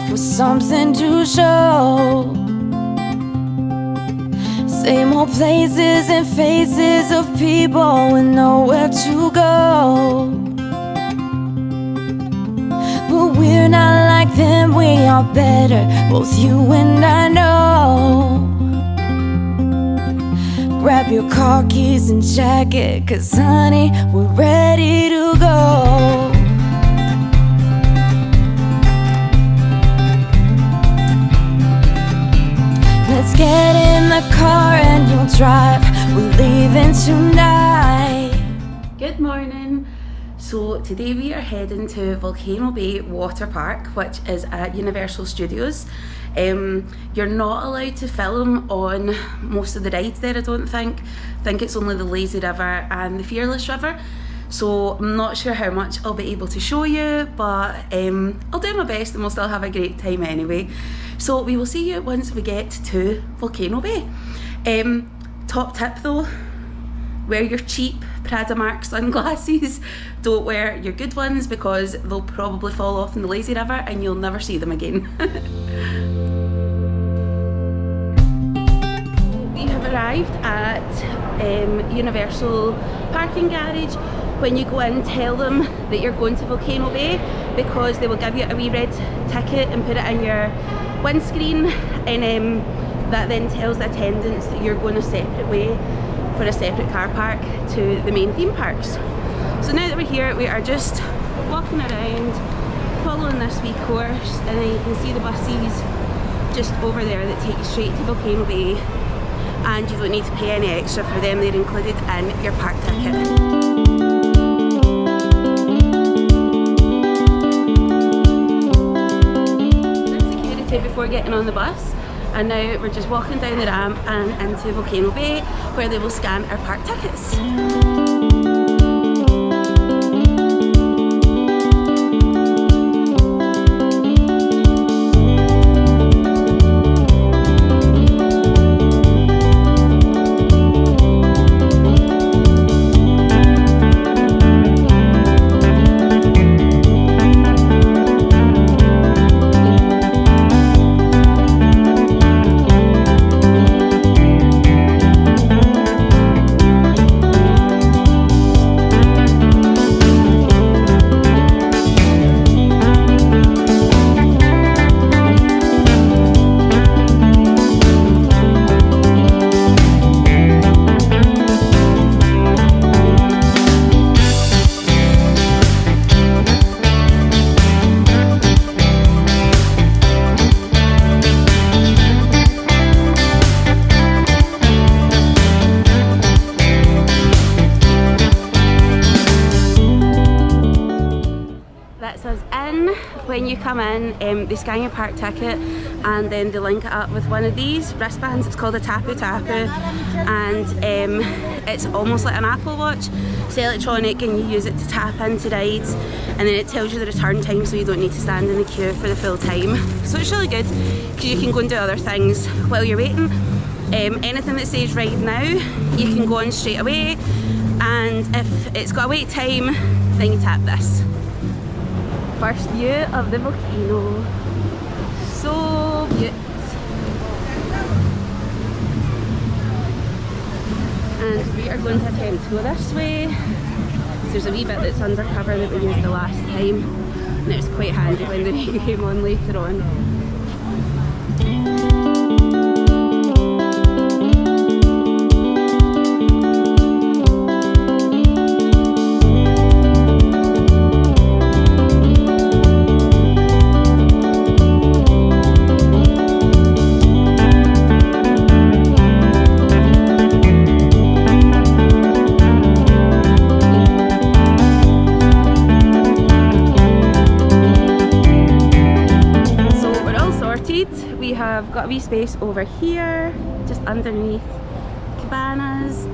life with something to show. Same old places and faces of people with nowhere to go. But we're not like them, we are better, both you and I know. Grab your car keys and jacket, 'cause honey, we're ready to go. Let's get in the car and you'll drive, we're leaving tonight. Good morning. So today we are heading to Volcano Bay Water Park, which is at Universal Studios. You're not allowed to film on most of the rides there, I don't think. I think it's only the Lazy River and the Fearless River. So I'm not sure how much I'll be able to show you, but I'll do my best and we'll still have a great time anyway. So we will see you once we get to Volcano Bay. Top tip though, wear your cheap Prada Mark sunglasses. Don't wear your good ones because they'll probably fall off in the Lazy River and you'll never see them again. We have arrived at Universal parking garage. When you go in, tell them that you're going to Volcano Bay because they will give you a wee red ticket and put it in your windscreen, and that then tells the attendants that you're going a separate way for a separate car park to the main theme parks. So now that we're here, we are just walking around, following this wee course, and then you can see the buses just over there that take you straight to Volcano Bay, and you don't need to pay any extra for them, they're included in your park ticket. Before getting on the bus, and now we're just walking down the ramp and into Volcano Bay where they will scan our park tickets. When you come in, they scan your park ticket and then they link it up with one of these wristbands. It's called a Tapu Tapu, and it's almost like an Apple Watch. It's electronic and you use it to tap into rides, and then it tells you the return time so you don't need to stand in the queue for the full time. So it's really good because you can go and do other things while you're waiting. Anything that says ride now, you can go on straight away, and if it's got a wait time, then you tap this. First view of the volcano. So beautiful. And we are going to attempt to go this way. So there's a wee bit that's undercover that we used the last time, and it was quite handy when the rain came on later on. I've got a wee space over here, just underneath cabanas.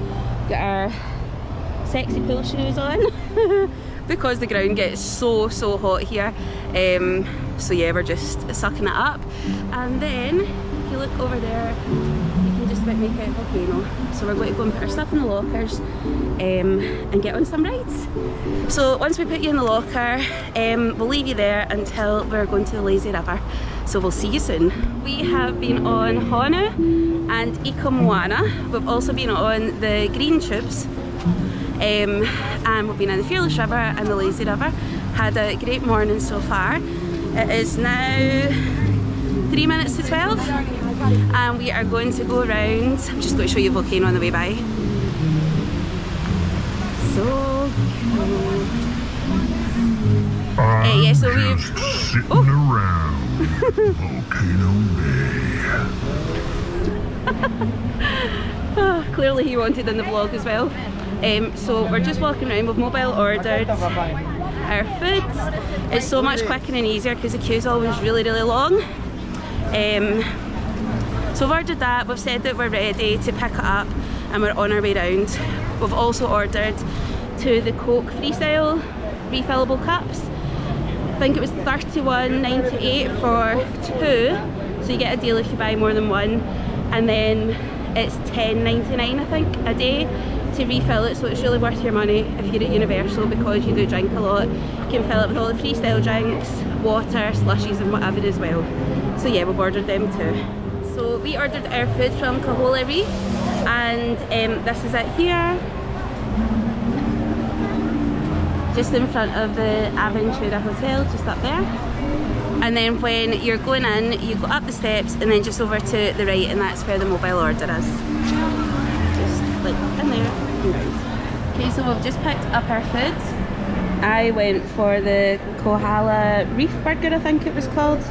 Got our sexy pool shoes on because the ground gets so hot here. So yeah, we're just sucking it up. And then if you look over there, you can just about make out volcano. So we're going to go and put our stuff in the lockers and get on some rides. So once we put you in the locker, we'll leave you there until we're going to the lazy river. So we'll see you soon. We have been on Honu and Ika Moana. We've also been on the green tubes. And we've been in the Fearless River and the Lazy River. Had a great morning so far. It is now 3 minutes to 12 and we are going to go around. I'm just going to show you a volcano on the way by. So cool. Yeah, so we've sitting around Volcano Bay. Oh, clearly he wanted in the vlog as well. So we're just walking around. We've mobile ordered our food. It's so much quicker and easier because the queue's always really long. So we've ordered that. We've said that we're ready to pick it up and we're on our way round. We've also ordered to the Coke freestyle refillable cups. I think it was $31.98 for 2, so you get a deal if you buy more than one, and then it's $10.99 I think a day to refill it, so it's really worth your money if you're at Universal because you do drink a lot. You can fill it with all the freestyle drinks, water, slushies and whatever as well. So yeah, we've ordered them too. So we ordered our food from Kohola Reef and this is it here. Just in front of the Aventura Hotel, just up there. And then when you're going in, you go up the steps and then just over to the right and that's where the mobile order is. Just like in there. Okay, so we've just picked up our food. I went for the Kohola Reef burger, I think it was called.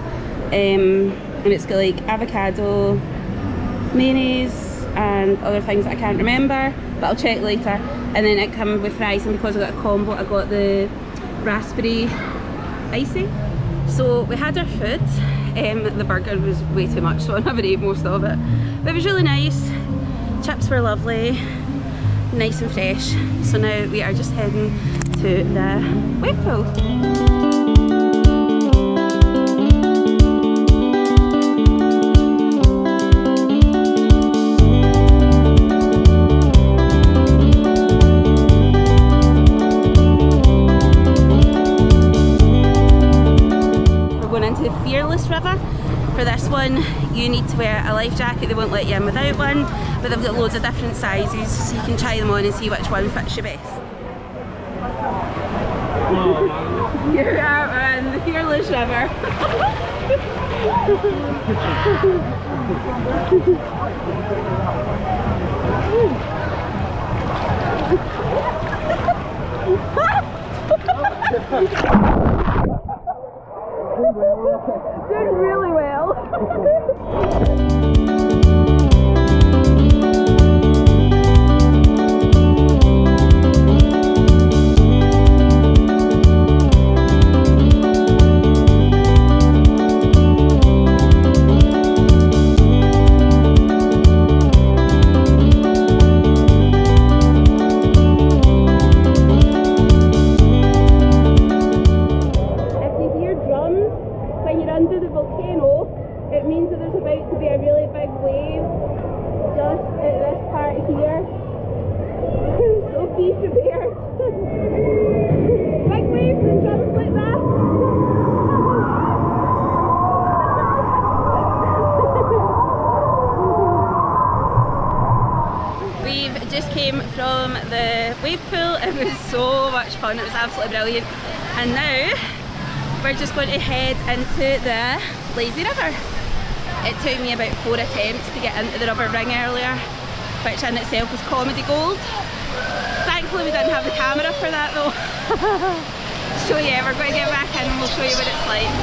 And it's got like avocado, mayonnaise and other things that I can't remember, but I'll check later. And then it came with fries, and because I got a combo I got the raspberry icy. So we had our food. The burger was way too much so I never ate most of it. But it was really nice. Chips were lovely, nice and fresh. So now we are just heading to the wave pool. Fearless River. For this one you need to wear a life jacket, they won't let you in without one, but they've got loads of different sizes so you can try them on and see which one fits you best. You are on the Fearless River. Did really well. From the wave pool. It was so much fun, it was absolutely brilliant, and now we're just going to head into the lazy river. It took me about 4 attempts to get into the rubber ring earlier, which in itself was comedy gold. Thankfully we didn't have the camera for that though. So yeah, we're going to get back in and we'll show you what it's like.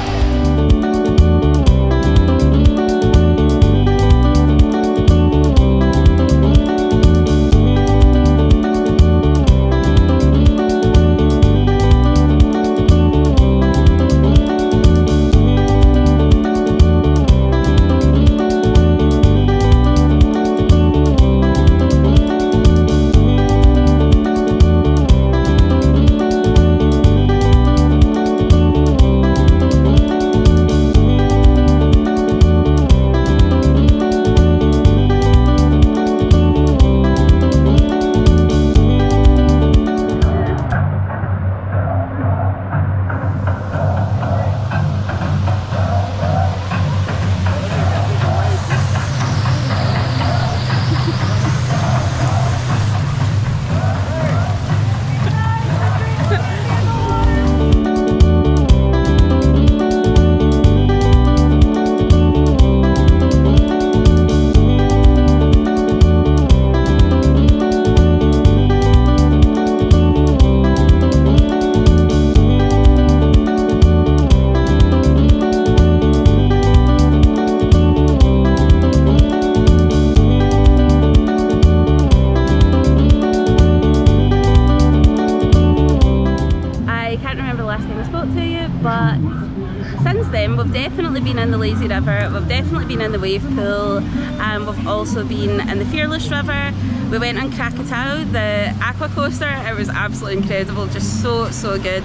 definitely been in the lazy river, we've definitely been in the wave pool, and we've also been in the Fearless River. We went on Krakatoa, the aqua coaster. It was absolutely incredible, just so good.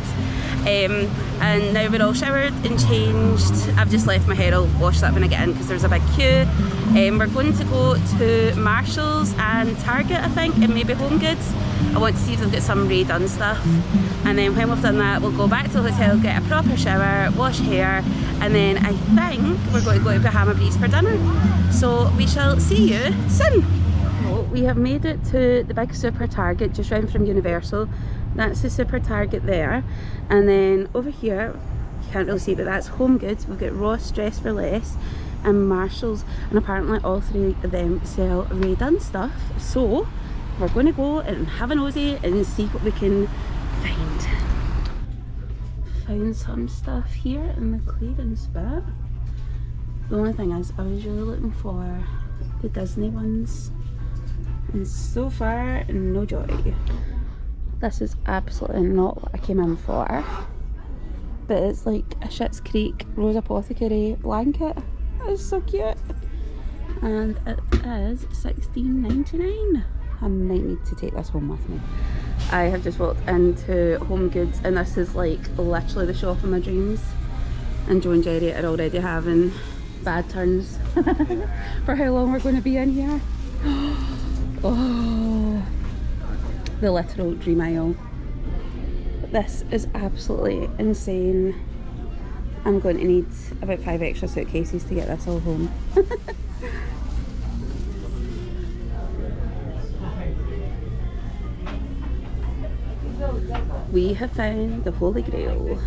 And now we're all showered and changed. I've just left my hair, I'll wash that when I get in because there's a big queue. We're going to go to Marshall's and Target, I think, and maybe Home Goods. I want to see if they've got some Rae Dunn stuff. And then when we've done that, we'll go back to the hotel, get a proper shower, wash hair, and then I think we're going to go to Bahama Breeze for dinner. So we shall see you soon. So we have made it to the big super Target just round from Universal. That's the super Target there. And then over here, you can't really see, but that's Home Goods. We've got Ross Dress for Less and Marshall's, and apparently all three of them sell Rae Dunn stuff. So we're going to go and have a nosy and see what we can find. Found some stuff here in the clearance bit. The only thing is, I was really looking for the Disney ones, and so far, no joy. This is absolutely not what I came in for, but it's like a Schitt's Creek Rose Apothecary blanket. It's so cute, and it is $16.99. I might need to take this home with me. I have just walked into Home Goods, and this is like literally the shop of my dreams, and Joe and Jerry are already having bad turns for how long we're going to be in here. Oh, the literal dream aisle. This is absolutely insane. I'm going to need about 5 extra suitcases to get this all home. We have found the Holy Grail.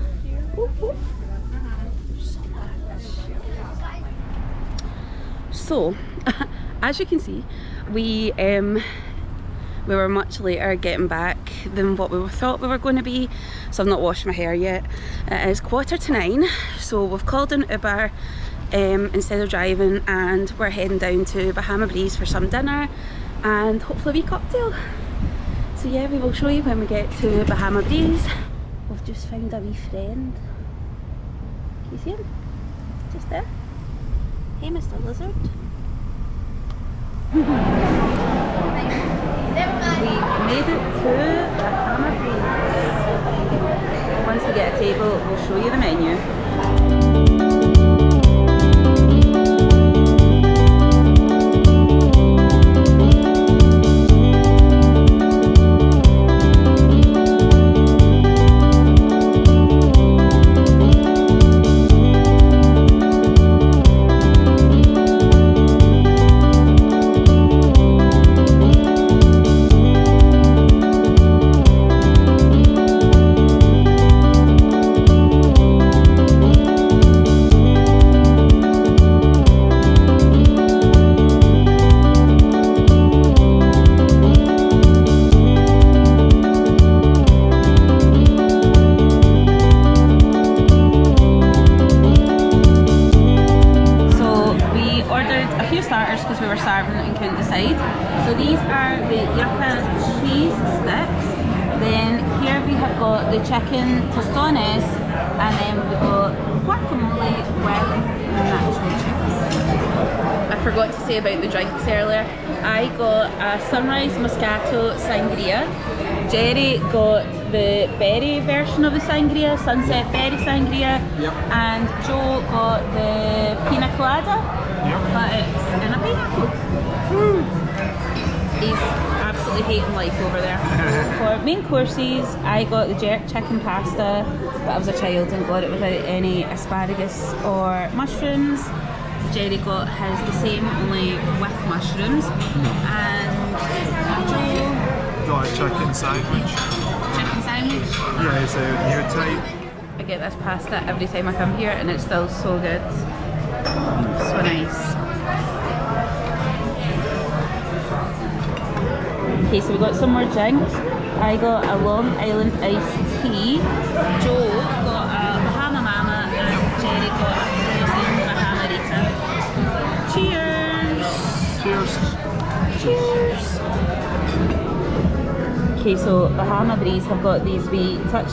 So much. So, as you can see, we were much later getting back than what we thought we were going to be, so I've not washed my hair yet. It is 9:15, so we've called an Uber instead of driving, and we're heading down to Bahama Breeze for some dinner and hopefully a wee cocktail. So yeah, we will show you when we get to Bahama Breeze. We've just found a wee friend. Can you see him? Just there. Hey, Mr. Lizard. We made it to Bahama Breeze. Once we get a table, we'll show you the menu. Because we were starving and couldn't decide. So these are the yucca cheese sticks. Then here we have got the chicken tostones, and then we've got guacamole with nacho chips. I forgot to say about the drinks earlier. I got a sunrise moscato sangria. Jerry got the berry version of the sangria, sunset berry sangria, and Joe got the pina colada. But it's in a pineapple. He's absolutely hating life over there. For main courses, I got the jerk chicken pasta, but I was a child and got it without any asparagus or mushrooms. Jerry got his the same, only with mushrooms. And Joe got a chicken sandwich. Chicken sandwich? Yeah, it's a new type. I get this pasta every time I come here, and it's still so good. So nice. Okay, so we got some more drinks. I got a Long Island iced tea. Joe got a Bahama Mama, and Jerry got a frozen Bahama Rita. Cheers! Cheers! Cheers! Okay, so Bahama Breeze have got these wee touch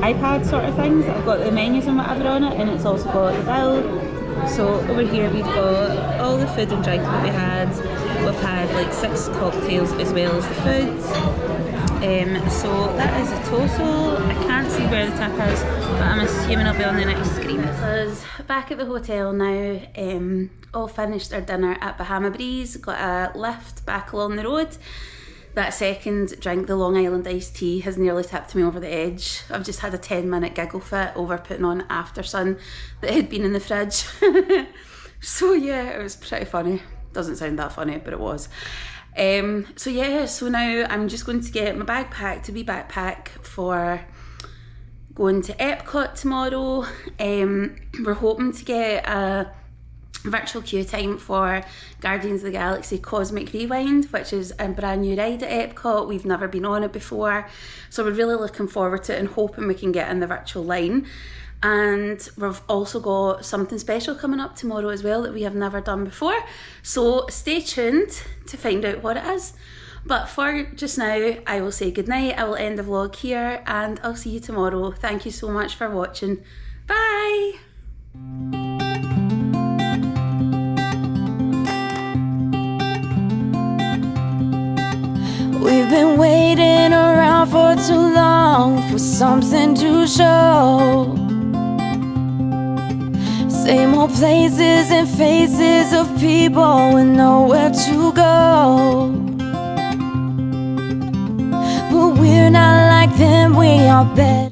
iPad sort of things that have got the menus and whatever on it, and it's also got the bill. So over here we've got all the food and drink that we had. We've had like 6 cocktails as well as the food. So that is a total. I can't see where the tip is, but I'm assuming it'll be on the next screen. This is back at the hotel now. All finished our dinner at Bahama Breeze. Got a lift back along the road. That second drink, the Long Island iced tea, has nearly tipped me over the edge. I've just had a 10-minute giggle fit over putting on After Sun that had been in the fridge. So yeah, it was pretty funny. Doesn't sound that funny, but it was. So yeah, so now I'm just going to get my bag packed, a wee backpack for going to Epcot tomorrow. We're hoping to get a virtual queue time for Guardians of the Galaxy Cosmic Rewind, which is a brand new ride at Epcot. We've never been on it before, so we're really looking forward to it and hoping we can get in the virtual line. And we've also got something special coming up tomorrow as well that we have never done before, so stay tuned to find out what it is. But for just now, I will say goodnight. I will end the vlog here and I'll see you tomorrow. Thank you so much for watching. Bye! We've been waiting around for too long for something to show. Same old places and faces of people with nowhere to go. But we're not like them, we are better.